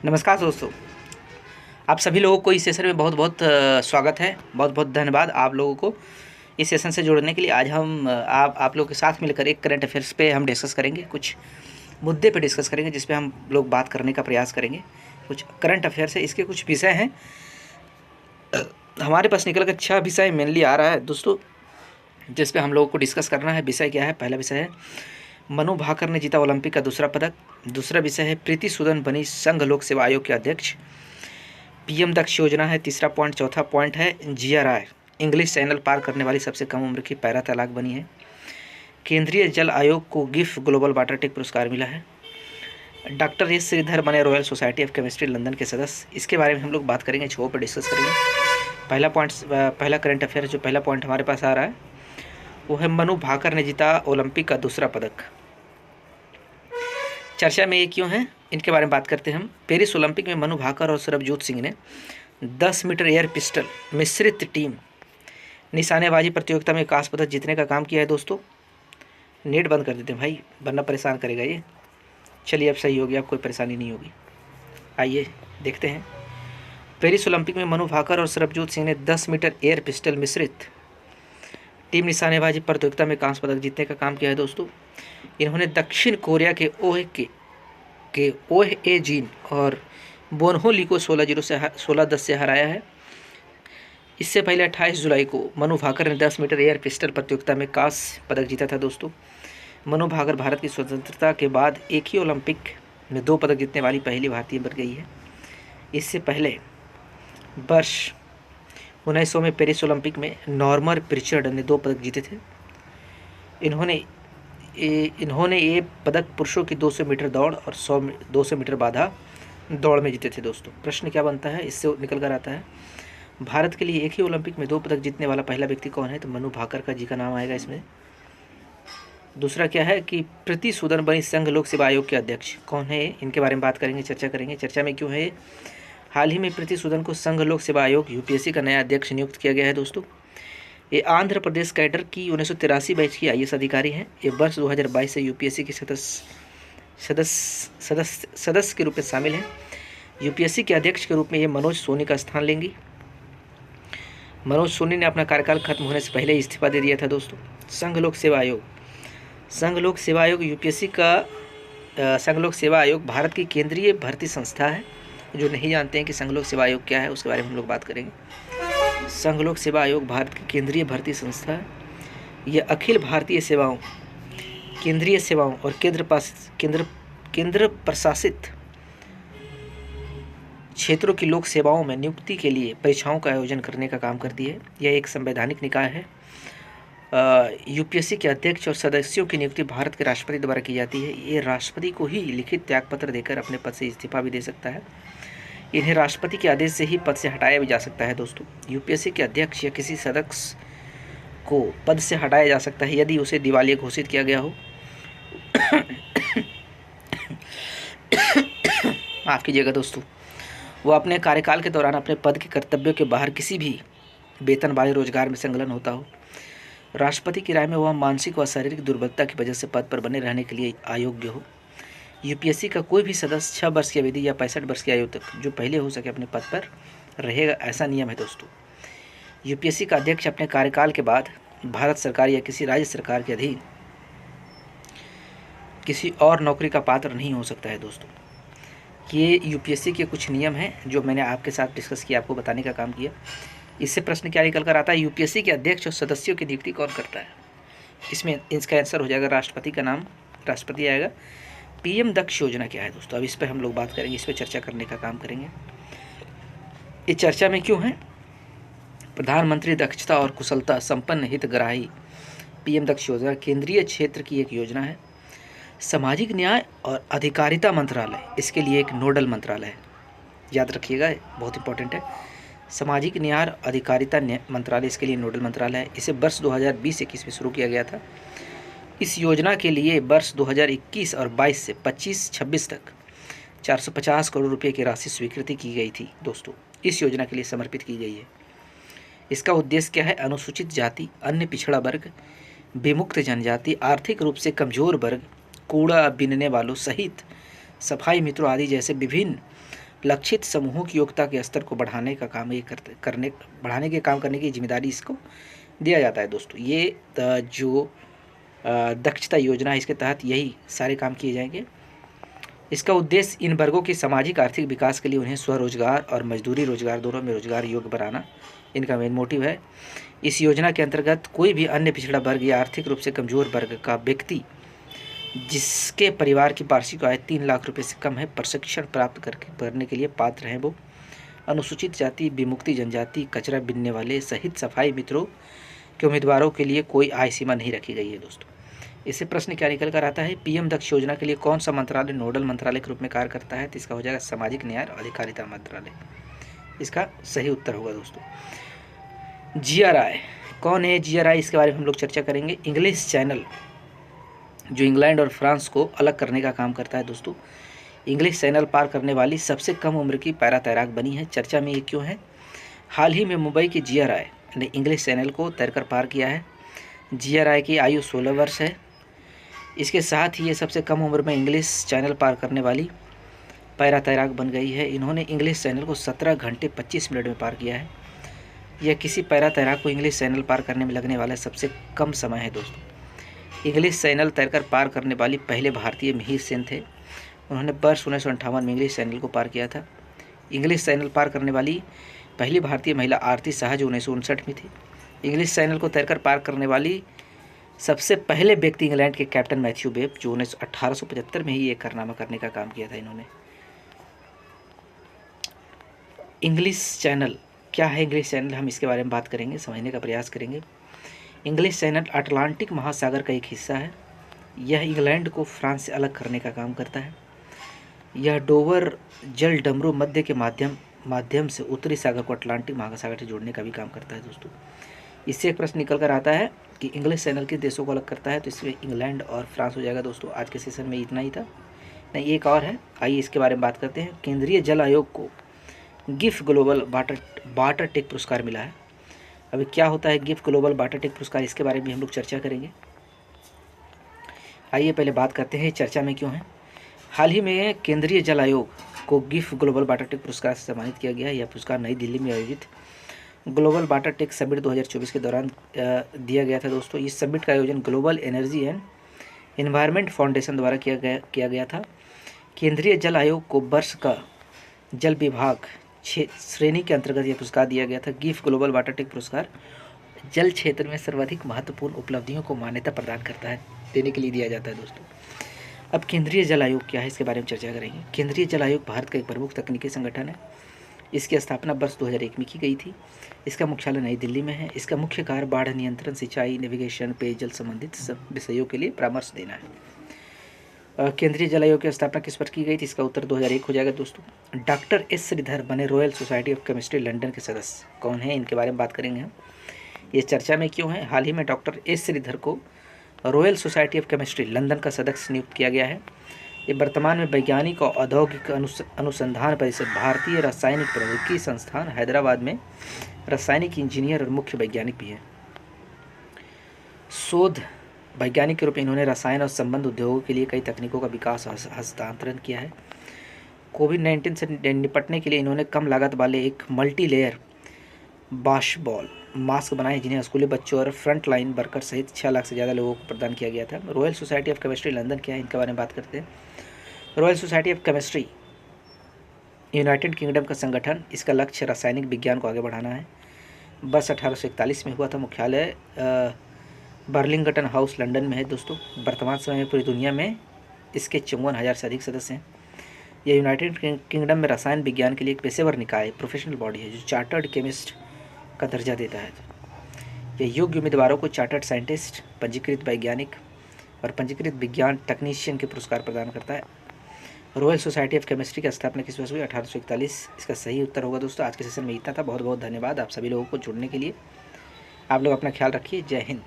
नमस्कार दोस्तों, आप सभी लोगों को इस सेशन में बहुत बहुत स्वागत है। बहुत बहुत धन्यवाद आप लोगों को इस सेशन से जुड़ने के लिए। आज हम आप लोगों के साथ मिलकर एक करंट अफेयर्स पे हम डिस्कस करेंगे, कुछ मुद्दे पे डिस्कस करेंगे जिस पे हम लोग बात करने का प्रयास करेंगे। कुछ करंट अफेयर्स है, इसके कुछ विषय हैं। हमारे पास निकल कर 6 विषय मेनली आ रहा है दोस्तों, जिस पे हम लोगों को डिस्कस करना है। विषय क्या है? पहला विषय है मनु भाकर ने जीता ओलंपिक का दूसरा पदक। दूसरा विषय है प्रीति सूदन बनी संघ लोक सेवा आयोग के अध्यक्ष। पीएम दक्ष योजना है तीसरा पॉइंट। चौथा पॉइंट है जिया राय इंग्लिश चैनल पार करने वाली सबसे कम उम्र की पैरा तलाक बनी है। केंद्रीय जल आयोग को गिफ ग्लोबल वाटर टेक पुरस्कार मिला है। डॉक्टर एस श्रीधर बने royal society of chemistry London के सदस्य। इसके बारे में हम लोग बात करेंगे, छो पर डिस्कस करेंगे। पहला करंट अफेयर जो पहला पॉइंट हमारे पास आ रहा है वो है मनु भाकर ने जीता ओलंपिक का दूसरा पदक। चर्चा में ये क्यों है, इनके बारे में बात करते हैं हम। पेरिस ओलंपिक में मनु भाकर और सरबजोत सिंह ने 10 मीटर एयर पिस्टल मिश्रित टीम निशानेबाजी प्रतियोगिता में कांस्य पदक जीतने का काम किया है दोस्तों। नेट बंद कर देते हैं भाई, वरना परेशान करेगा ये। चलिए अब सही हो गया, अब कोई परेशानी नहीं होगी। आइए देखते हैं। पेरिस ओलंपिक में मनु भाकर और सरबजोत सिंह ने 10 मीटर एयर पिस्टल मिश्रित टीम निशानेबाजी प्रतियोगिता में कांस्य पदक जीतने का काम किया है दोस्तों। इन्होंने दक्षिण कोरिया के ओह ए जीन और बोनहो ली को 16-10 से हराया है। इससे पहले 28 जुलाई को मनु भाकर ने 10 मीटर एयर पिस्टल प्रतियोगिता में कांस्य पदक जीता था दोस्तों। मनु भाकर भारत की स्वतंत्रता के बाद एक ही ओलंपिक में 2 पदक जीतने वाली पहली भारतीय बन गई है। इससे पहले वर्ष 1900 में पेरिस ओलंपिक में नॉर्मन प्रिचर्ड ने 2 पदक जीते थे। इन्होंने ये पदक पुरुषों की 200 मीटर दौड़ और 200 मीटर बाधा दौड़ में जीते थे दोस्तों। प्रश्न क्या बनता है, इससे निकल कर आता है भारत के लिए एक ही ओलंपिक में 2 पदक जीतने वाला पहला व्यक्ति कौन है, तो मनु भाकर का जी का नाम आएगा इसमें। दूसरा क्या है कि प्रीति सूदन बनी संघ लोक सेवा आयोग के अध्यक्ष कौन है, इनके बारे में बात करेंगे, चर्चा करेंगे। चर्चा में क्यों है, हाल ही में प्रीति सूदन को संघ लोक सेवा आयोग यूपीएससी का नया अध्यक्ष नियुक्त किया गया है दोस्तों। ये आंध्र प्रदेश कैडर की 1983 बैच की आईएएस अधिकारी हैं। ये वर्ष 2022 से यूपीएससी के सदस्य के रूप में शामिल हैं। यूपीएससी के अध्यक्ष के रूप में ये मनोज सोनी का स्थान लेंगी। मनोज सोनी ने अपना कार्यकाल खत्म होने से पहले इस्तीफा दे दिया था दोस्तों। संघ लोक सेवा आयोग यूपीएससी का संघ लोक सेवा आयोग भारत की केंद्रीय भर्ती संस्था है। जो नहीं जानते हैं कि संघ लोक सेवा आयोग क्या है, उसके बारे में हम लोग बात करेंगे। संघ लोक सेवा आयोग भारत की केंद्रीय भर्ती संस्था है। यह अखिल भारतीय सेवाओं, केंद्रीय सेवाओं और केंद्र प्रशासित क्षेत्रों की लोक सेवाओं में नियुक्ति के लिए परीक्षाओं का आयोजन करने का काम करती है। यह एक संवैधानिक निकाय है। यूपीएससी के अध्यक्ष और सदस्यों की नियुक्ति भारत के राष्ट्रपति द्वारा की जाती है। ये राष्ट्रपति को ही लिखित त्यागपत्र देकर अपने पद से इस्तीफा भी दे सकता है। इन्हें राष्ट्रपति के आदेश से ही पद से हटाया भी जा सकता है दोस्तों। यूपीएससी के अध्यक्ष या किसी सदस्य को पद से हटाया जा सकता है यदि उसे दिवालिया घोषित किया गया हो। माफ़ कीजिएगा दोस्तों, वो अपने कार्यकाल के दौरान अपने पद के कर्तव्यों के बाहर किसी भी वेतन वाले रोजगार में संलग्न होता हो। राष्ट्रपति की राय में वह मानसिक व शारीरिक दुर्बलता की वजह से पद पर बने रहने के लिए अयोग्य हो। यूपीएससी का कोई भी सदस्य 6 वर्ष की अवधि या 65 वर्ष की आयु तक जो पहले हो सके अपने पद पर रहेगा, ऐसा नियम है दोस्तों। यूपीएससी का अध्यक्ष अपने कार्यकाल के बाद भारत सरकार या किसी राज्य सरकार के अधीन किसी और नौकरी का पात्र नहीं हो सकता है दोस्तों। ये यूपीएससी के कुछ नियम हैं जो मैंने आपके साथ डिस्कस किया, आपको बताने का काम किया। इससे प्रश्न क्या निकल कर आता है, यूपीएससी के अध्यक्ष और सदस्यों की नियुक्ति कौन करता है। इसमें इसका आंसर हो जाएगा राष्ट्रपति का नाम, राष्ट्रपति आएगा। पीएम दक्ष योजना क्या है दोस्तों, अब इस पर हम लोग बात करेंगे, इस पर चर्चा करने का काम करेंगे। ये चर्चा में क्यों है, प्रधानमंत्री दक्षता और कुशलता संपन्न हितग्राही पीएम दक्ष योजना केंद्रीय क्षेत्र की एक योजना है। सामाजिक न्याय और अधिकारिता मंत्रालय इसके लिए एक नोडल मंत्रालय है, याद रखिएगा, बहुत इंपॉर्टेंट है। सामाजिक न्याय और अधिकारिता मंत्रालय इसके लिए नोडल मंत्रालय है। इसे वर्ष 2020-21 में शुरू किया गया था। इस योजना के लिए वर्ष 2021 और 22 से 25-26 तक 450 करोड़ रुपए की राशि स्वीकृति की गई थी दोस्तों, इस योजना के लिए समर्पित की गई है। इसका उद्देश्य क्या है, अनुसूचित जाति, अन्य पिछड़ा वर्ग, विमुक्त जनजाति, आर्थिक रूप से कमजोर वर्ग, कूड़ा बीनने वालों सहित सफाई मित्रों आदि जैसे विभिन्न लक्षित समूहों की योग्यता के स्तर को बढ़ाने का काम ये बढ़ाने के काम करने की जिम्मेदारी इसको दिया जाता है दोस्तों। ये जो दक्षता योजना है इसके तहत यही सारे काम किए जाएंगे। इसका उद्देश्य इन वर्गों के सामाजिक आर्थिक विकास के लिए उन्हें स्वरोजगार और मजदूरी रोजगार दोनों में रोजगार योग्य बनाना इनका मेन मोटिव है। इस योजना के अंतर्गत कोई भी अन्य पिछड़ा वर्ग या आर्थिक रूप से कमजोर वर्ग का व्यक्ति जिसके परिवार की वार्षिक आय 3 लाख रुपए से कम है प्रशिक्षण प्राप्त करने के लिए पात्र हैं। वो अनुसूचित जाति, विमुक्ति जनजाति, कचरा बीनने वाले सहित सफाई मित्रों के उम्मीदवारों के लिए कोई आय सीमा नहीं रखी गई है दोस्तों। इससे प्रश्न क्या निकल कर आता है, पीएम दक्ष योजना के लिए कौन सा मंत्रालय नोडल मंत्रालय के रूप में कार्य करता है? तो इसका हो जाएगा सामाजिक न्याय और अधिकारिता मंत्रालय। इसका सही उत्तर होगा दोस्तों। GRI कौन है? GRI इसके बारे में हम लोग चर्चा करेंगे। इंग्लिश चैनल जो इंग्लैंड और फ्रांस को अलग करने का काम करता है दोस्तों। इंग्लिश चैनल पार करने वाली सबसे कम उम्र की पैरा तैराक बनी है। चर्चा में ये क्यों है? हाल ही में मुंबई की GRI ने इंग्लिश चैनल को तैरकर पार किया है। GRI की आयु 16 वर्ष है। इसके साथ ही ये सबसे कम उम्र में इंग्लिश चैनल पार करने वाली पैरा तैराक बन गई है। इन्होंने इंग्लिश चैनल को 17 घंटे 25 मिनट में पार किया है। यह किसी पैरा तैराक को इंग्लिश चैनल पार करने में लगने वाला सबसे कम समय है दोस्तों। इंग्लिश चैनल तैरकर पार करने वाली पहले भारतीय मिहिर सेन थे। उन्होंने वर्ष 1958 में इंग्लिश चैनल को पार किया था। इंग्लिश चैनल पार करने वाली पहली भारतीय महिला आरती शाह जो 1959 में थी। इंग्लिश चैनल को तैरकर पार करने वाली सबसे पहले व्यक्ति इंग्लैंड के कैप्टन मैथ्यू वेब जो 1875 में ही ये कारनामा करने का काम किया था इन्होंने। इंग्लिश चैनल क्या है? इंग्लिश चैनल हम इसके बारे में बात करेंगे, समझने का प्रयास करेंगे। इंग्लिश चैनल अटलांटिक महासागर का एक हिस्सा है। यह इंग्लैंड को फ्रांस से अलग करने का काम करता है। यह डोवर जल डमरू मध्य के माध्यम से उत्तरी सागर को अटलांटिक महासागर से जोड़ने का भी काम करता है दोस्तों। इससे एक प्रश्न निकल कर आता है कि इंग्लिश चैनल किस देशों को अलग करता है? तो इसमें इंग्लैंड और फ्रांस हो जाएगा दोस्तों। आज के सेशन में इतना ही था, नहीं एक और है, आइए इसके बारे में बात करते हैं। केंद्रीय जल आयोग को गिफ्ट ग्लोबल वाटर टेक पुरस्कार मिला है। अभी क्या होता है गिफ्ट ग्लोबल वाटर टेक पुरस्कार, इसके बारे में हम लोग चर्चा करेंगे। आइए पहले बात करते हैं चर्चा में क्यों है। हाल ही में केंद्रीय जल आयोग को गिफ्ट ग्लोबल वाटर टेक पुरस्कार से सम्मानित किया गया है। यह पुरस्कार नई दिल्ली में आयोजित ग्लोबल वाटर टेक समिट 2024 के दौरान दिया गया था दोस्तों। इस समिट का आयोजन global energy and environment foundation द्वारा किया गया था। केंद्रीय जल आयोग को वर्ष का जल विभाग श्रेणी के अंतर्गत यह पुरस्कार दिया गया था। गिफ्ट ग्लोबल वाटर टेक पुरस्कार जल क्षेत्र में सर्वाधिक महत्वपूर्ण उपलब्धियों को मान्यता प्रदान करता है, देने के लिए दिया जाता है दोस्तों। अब केंद्रीय जल आयोग क्या है इसके बारे में चर्चा करेंगे। केंद्रीय जल आयोग भारत का एक प्रमुख तकनीकी संगठन है। इसकी स्थापना वर्ष 2001 में की गई थी। इसका मुख्यालय नई दिल्ली में है। इसका मुख्य कार्य बाढ़ नियंत्रण, सिंचाई, नेविगेशन, पेयजल संबंधित सब विषयों के लिए परामर्श देना है। केंद्रीय जल आयोग की स्थापना किस वर्ष की गई थी? इसका उत्तर 2001 हो जाएगा दोस्तों। डॉक्टर एस श्रीधर बने royal society of chemistry London के सदस्य। कौन है? इनके बारे में बात करेंगे हम। ये चर्चा में क्यों है? हाल ही में डॉक्टर एस श्रीधर को royal society of chemistry London का सदस्य नियुक्त किया गया है। ये वर्तमान में वैज्ञानिक और औद्योगिक अनुसंधान परिषद, भारतीय रासायनिक प्रौद्योगिकी संस्थान हैदराबाद में रासायनिक इंजीनियर और मुख्य वैज्ञानिक भी हैं। शोध वैज्ञानिक के रूप में इन्होंने रसायन और संबंध उद्योगों के लिए कई तकनीकों का विकास और हस्तांतरण किया है। कोविड-19 से निपटने के लिए इन्होंने कम लागत वाले एक मल्टी लेयर बाशबॉल मास्क बनाए, जिन्हें स्कूली बच्चों और फ्रंट लाइन वर्कर सहित 6 लाख से ज़्यादा लोगों को प्रदान किया गया था। Royal society of chemistry London क्या है, इनके बारे में बात करते हैं। Royal society of chemistry United kingdom का संगठन। इसका लक्ष्य रासायनिक विज्ञान को आगे बढ़ाना है। वर्ष 1841 में हुआ था। मुख्यालय बर्लिंगटन हाउस लंदन में है दोस्तों। वर्तमान समय में पूरी दुनिया में इसके 54,000 से अधिक सदस्य हैं। यह यूनाइटेड किंगडम में रसायन विज्ञान के लिए एक पेशेवर निकाय, प्रोफेशनल बॉडी है जो चार्टर्ड केमिस्ट का दर्जा देता है। यह योग्य उम्मीदवारों को चार्टर्ड साइंटिस्ट, पंजीकृत वैज्ञानिक और पंजीकृत विज्ञान टेक्नीशियन के पुरस्कार प्रदान करता है। रॉयल सोसाइटी ऑफ केमिस्ट्री की स्थापना किस वर्ष हुई? 1841। इसका सही उत्तर होगा दोस्तों। आज के सेशन में इतना था। बहुत बहुत धन्यवाद आप सभी लोगों को जुड़ने के लिए। आप लोग अपना ख्याल रखिए। जय हिंद।